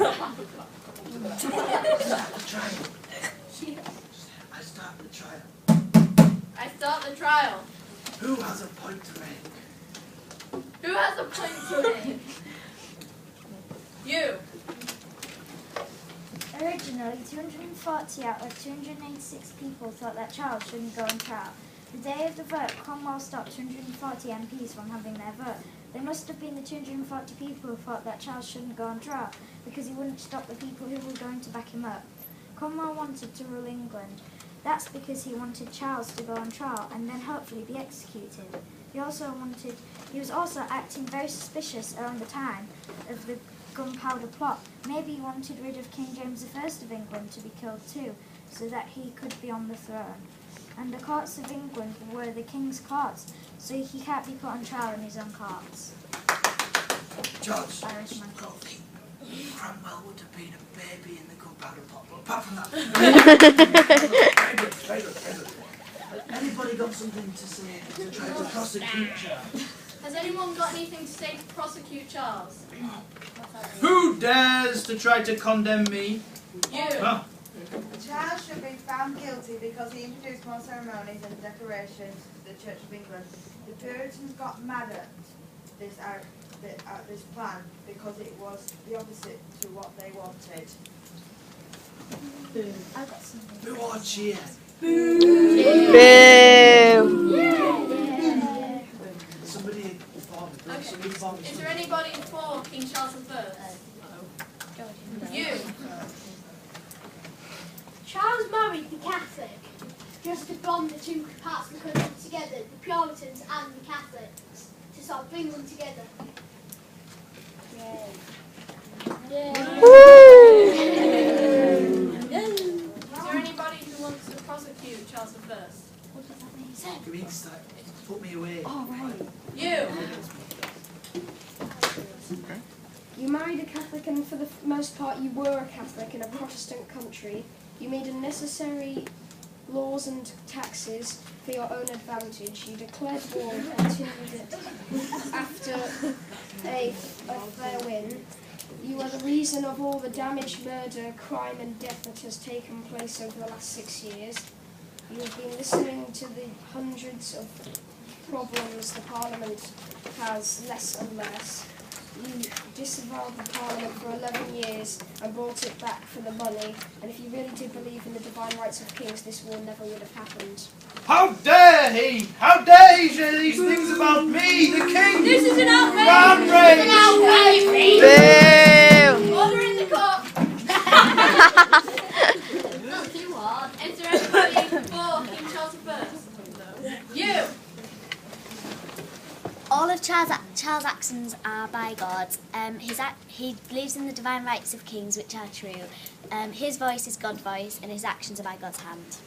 I start the trial. I start the trial. Who has a point to make? Who has a point to make? You. Originally, 240 out of 286 people thought that Charles shouldn't go on trial. The day of the vote, Cromwell stopped 240 MPs from having their vote. They must have been the 240 people who thought that Charles shouldn't go on trial, because he wouldn't stop the people who were going to back him up. Cromwell wanted to rule England. That's because he wanted Charles to go on trial and then hopefully be executed. He was also acting very suspicious around the time of the Gunpowder Plot. Maybe he wanted rid of King James I of England to be killed too, so that he could be on the throne. And the courts of England were the king's courts, so he can't be put on trial in his own courts. Judge, Irishman. Cromwell would have been a baby in the Gunpowder Plot, but apart from that, very good. Anybody got something to say to try to prosecute Charles? Has anyone got anything to say to prosecute Charles? Who dares to try to condemn me? You. Oh. Charles should be found guilty because he introduced more ceremonies and decorations to the Church of England. The Puritans got mad at this plan because it was the opposite to what they wanted. I've got something. Who are cheer? Somebody informed. Is there anybody for King Charles I? You. Charles married the Catholic, just to bond the two parts of the country together, the Puritans and the Catholics, to sort of bring them together. Is there anybody who wants to prosecute Charles I? What does that mean? It means that put me away. Oh, right. You. You married a Catholic, and for the most part you were a Catholic in a Protestant country. You made unnecessary laws and taxes for your own advantage. You declared war and continued it after a fair win. You are the reason of all the damage, murder, crime and death that has taken place over the last 6 years. You have been listening to the hundreds of problems the Parliament has less and less. You disavowed the Parliament for 11 years and brought it back for the money, and if you really did believe in the divine rights of kings, this war never would have happened. How dare he! How dare he say these things about me, the king! This is an outrage! Outrage! Order in the court! Not too hard. Is there anybody for King Charles I? You! All of Charles' actions are by God. He believes in the divine rights of kings, which are true. His voice is God's voice, and his actions are by God's hand.